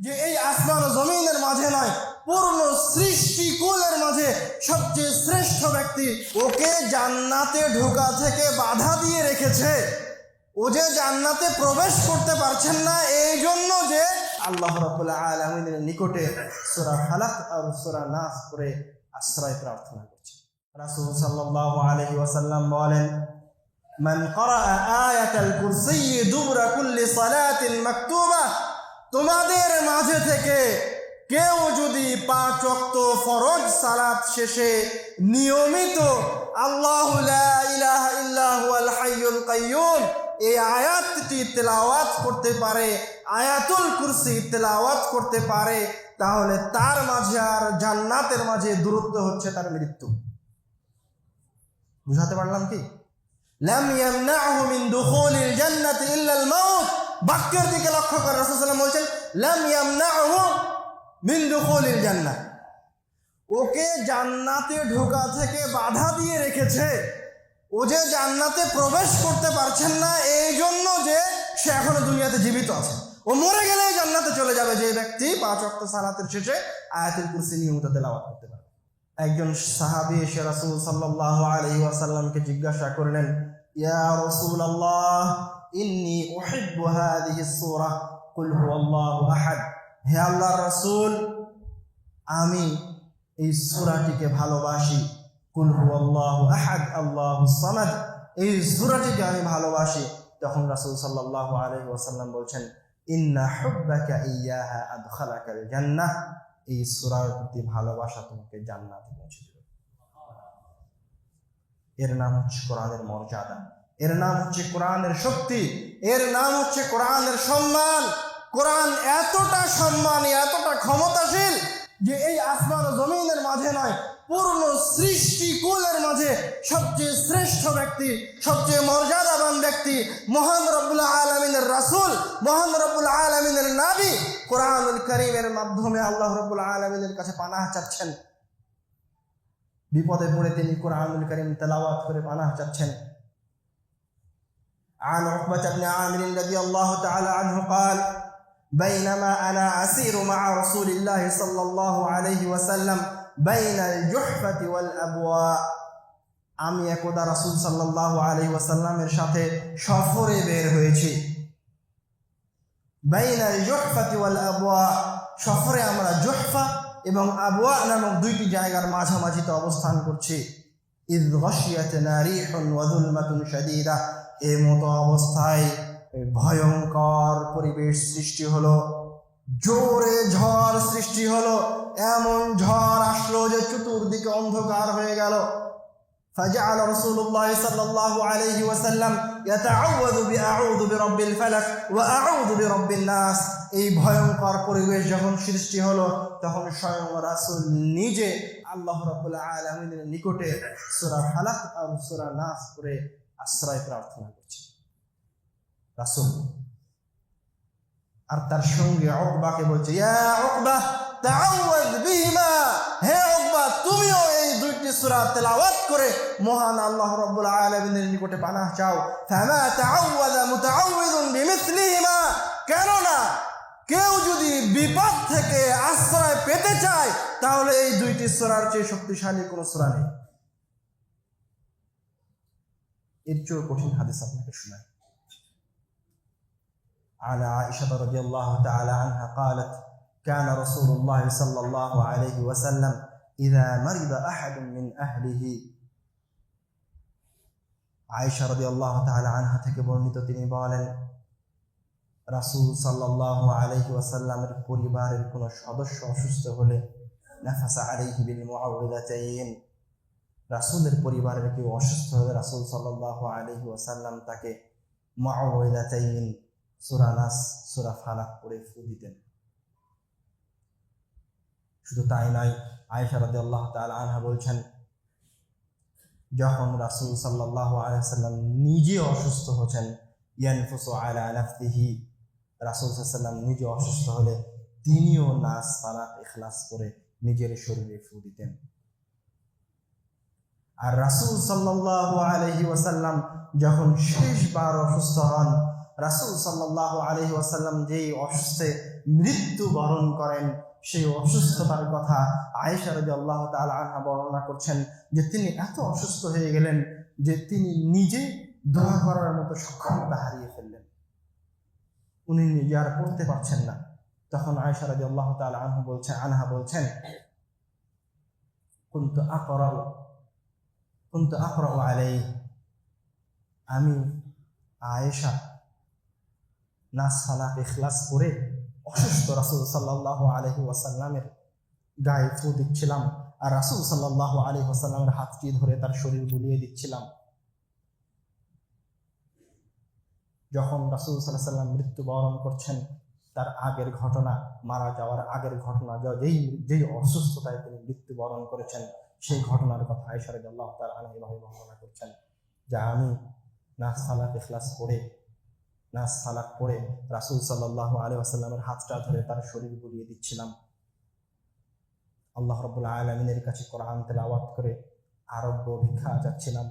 যে এই আসমান ও জমিনের মাঝে নয়, পূর্ণ সৃষ্টিকুলের মাঝে সবচেয়ে শ্রেষ্ঠ ব্যক্তি ওকে জান্নাতে ঢোকা থেকে বাধা দিয়ে রেখেছে। ও যে জান্নাতে প্রবেশ করতে পারছেন না, এই জন্য যে আল্লাহ রাব্বুল আলামিনের নিকটে সূরা ফালাক আর সূরা নাস করে আশ্রয় প্রার্থনা করছে। রাসূল সাল্লাল্লাহু আলাইহি ওয়াসাল্লাম বলেন, মান ক্বারাআ আয়াতাল কুরসি দুবরা কুল্লি সালাতিন মাকতুবা, তোমাদের মাঝে থেকে কেউ যদি 5 ওয়াক্ত ফরজ সালাত শেষে নিয়মিত আল্লাহু লা ইলাহা ইল্লা হুয়াল হাইয়ুল কাইয়্যুম এই আয়াতটি তেলাওয়াত করতে পারে, আয়াতুল কুরসি তেলাওয়াত করতে পারে, তাহলে তার মাঝে আর জান্নাতের মাঝে দূরত্ব হচ্ছে তার মৃত্যু। বুঝাতে পারলাম কি? লাম ইয়ামনাহু মিন দুখুলিল জান্নাতি ইল্লা আল মাউত, বাক্যের দিকে লক্ষ্য করে রাসূল সাল্লাল্লাহু আলাইহি ওয়াসাল্লাম বলছেন লাম ইয়ামনাহু মিন দুখুলিল জান্নাহ, ওকে জান্নাতে ঢোকা থেকে বাধা দিয়ে রেখেছে। ও যে জান্নাতে প্রবেশ করতে পারছেন না, এই জন্য যে সে এখনো দুনিয়াতে জীবিত আছে। ও মরে গেলে জান্নাতে চলে যাবে যে ব্যক্তি 5 ওয়াক্ত সালাতের শেষে আয়াতুল কুরসি নিয়মিত তেলাওয়াত করতে পারে। একজন সাহাবী এসে রাসূল সাল্লাল্লাহু আলাইহি ওয়াসাল্লামকে জিজ্ঞাসা করলেন, ইয়া রাসূলুল্লাহ ইন্নী উহিব্বু হাযিহিস সূরা কুল হুয়াল্লাহু আহাদ, হে আল্লাহর রাসূল আমি এই সূরাটিকে ভালোবাসি, কুল হুয়াল্লাহু আহাদ আল্লাহুস সামাদ, এই সূরাটিকে আমি ভালোবাসি। তখন রাসূল সাল্লাল্লাহু আলাইহি ওয়াসাল্লাম বলছেন, ইন্না হুব্বাকা ইয়াহা আদখালাকাল জান্নাহ, এই সূরার প্রতি ভালোবাসা তোমাকে জান্নাতে পৌঁছে দেবে। এর নাম হচ্ছে কোরআনের মর্যাদা, এর নাম হচ্ছে কোরআনের শক্তি, এর নাম হচ্ছে কোরআনের সম্মান। কোরআন এতটা সম্মানী, এতটা ক্ষমতাশীল যে এই আসমান ও জমিনের মাঝে নয়, পূর্ণ সৃষ্টিকুলের মাঝে সবচেয়ে শ্রেষ্ঠ ব্যক্তি, সবচেয়ে মর্যাদাবান ব্যক্তি মহান রব্বুল আলামিনের রাসূল, মহান রব্বুল আলামিনের নবী কোরআনুল কারীমের মাধ্যমে আল্লাহ রব্বুল আলামিনের কাছে পানাহ চাচ্ছেন। বিপদে পড়ে তিনি কোরআনুল কারীম তেলাওয়াত করে পানাহ চাচ্ছেন। عن عقبة بن عامر رضي الله تعالى عنه قال بينما أنا أسير مع رسول الله صلى الله عليه وسلم بين الجحفة والأبواء, আমি একদা রাসূল সাল্লাল্লাহু আলাইহি ওয়াসাল্লামের সাথে সফরে বের হয়েছি। বাইনাল জুহফাতি ওয়াল আবওয়া, সফরে আমরা জুহফা এবং আবওয়া নামক দুইটি জায়গার মাঝামাঝিতে অবস্থান করছি। ইয গাশিয়াতনা রিহুন ওয়া যুলমাতুন শাদীদা, এই মতো অবস্থায় ভয়ঙ্কর পরিবেশ সৃষ্টি হলো, জোরে ঝড় সৃষ্টি হলো, এমন ঝড় আসলো যে চতুর্দিকে অন্ধকার হয়ে গেল। فجعل رسول الله صلى الله عليه وسلم يتعوذ بأعوذ برب الفلق وأعوذ برب الناس, এই ভয়ঙ্কর পরিবেশ যখন সৃষ্টি হলো তখন স্বয়ং রাসূল নিজে আল্লাহ রাব্বুল আলামিনের নিকটে সূরা ফালাক আর সূরা নাস করে আশ্রয় প্রার্থনা করছে রাসূল। আর তার সঙ্গে উকবাকে বলছে, ইয়া উকবা তাআওয়াজ বিহিমা, হে উকবা তুমিও এই দুইটি সূরা তেলাওয়াত করে মহান আল্লাহ রাব্বুল আলামিনের নিকটে পানাহ চাও। ফামা তাআওয়াযা মুতাআওযিযুন বিমিসলিহিমা, কেননা কেউ যদি বিপদ থেকে আশ্রয় পেতে চায় তাহলে এই দুইটি সূরার চেয়ে শক্তিশালী কোনো সূরা নেই। এর চেয়ে কঠিন হাদিস আপনাকে শোনাই। عن عائشة رضي الله تعالى عنها قالت كان رسول الله صلى الله عليه وسلم إذا مرض أحد من أهله, عائشة رضي الله تعالى عنها থেকে বর্ণিত, তিনি বলেন রাসূল সাল্লাল্লাহু আলাইহি ওয়াসাল্লামের পরিবারের কোনো সদস্য অসুস্থ হলে নাফাসা আলাইহি বিল মুআউযিযাতাইন, রাসূলের পরিবারের কেউ অসুস্থ হলে রাসূল সাল্লাল্লাহু আলাইহি ওয়াসাল্লাম তাকে মুআউযিযাতাইন সূরা নাস সূরা ফালাক পড়ে ফু দিতেন। শুধু তাই নয়, আয়েশা রাদিয়াল্লাহু তাআলা আনহা বলছেন যখন রাসূল সাল্লাল্লাহু আলাইহি ওয়াসাল্লাম নিজে অসুস্থ হচ্ছেন, ইয়ানফুসু আলা নাফসিহি, রাসূল সাল্লাল্লাহু আলাইহি ওয়াসাল্লাম নিজে অসুস্থ হলে তিনিও নাস ফালাক ইখলাস করে নিজের শরীরে ফু দিতেন। আর রাসূল সাল্লাল্লাহু আলাইহি ওয়াসাল্লাম যখন শেষবার অসুস্থ হন রাসূল সাল্লাল্লাহু আলাইহি ওয়াসাল্লাম যেই অসুস্থে মৃত্যুবরণ করেন, সেই অসুস্থতার কথা আয়েশা রাদিয়াল্লাহু তাআলা আনহা বর্ণনা করছেন যে তিনি এত অসুস্থ হয়ে গেলেন যে তিনি নিজে দোয়া করার মতো সক্ষমতা হারিয়ে ফেললেন, উনি নিজে আর পড়তে পারছেন না। তখন আয়েশা রাদিয়াল্লাহু তাআলা আনহা বলছেন কুনতু আকরাউ আলাইহি, আমি আয়েশা নাস ফালাক ইখলাস পড়ে অসুস্থ রাসূল সাল্লাল্লাহু আলাইহি ওয়াসাল্লামের গায়ে ফু দিচ্ছিলাম, আর রাসূল সাল্লাল্লাহু আলাইহি ওয়াসাল্লামের হাতটি ধরে তার শরীর বুলিয়ে দিচ্ছিলাম। যখন রাসূল সাল্লাল্লাহু আলাইহি ওয়াসাল্লাম মৃত্যুবরণ করছেন, তার আগের ঘটনা, মারা যাওয়ার আগের ঘটনা, যেই অসুস্থতায় তিনি মৃত্যুবরণ করেছেন, সেই ঘটনার কথা আয়েশা রাদিয়াল্লাহু তাআলা আনহা এভাবে বর্ণনা করছেন যে আমি নাস ফালাক ইখলাস পড়ে রাসূল সাল্লাল্লাহু আলাইহি ওয়াসাল্লামের হাতটা ধরে তার শরীর বুলিয়ে দিচ্ছিলাম। আল্লাহ রাব্বুল আলামিনের কাছে কোরআন তেলাওয়াত করে আরোগ্য ভিক্ষা চাচ্ছিলাম।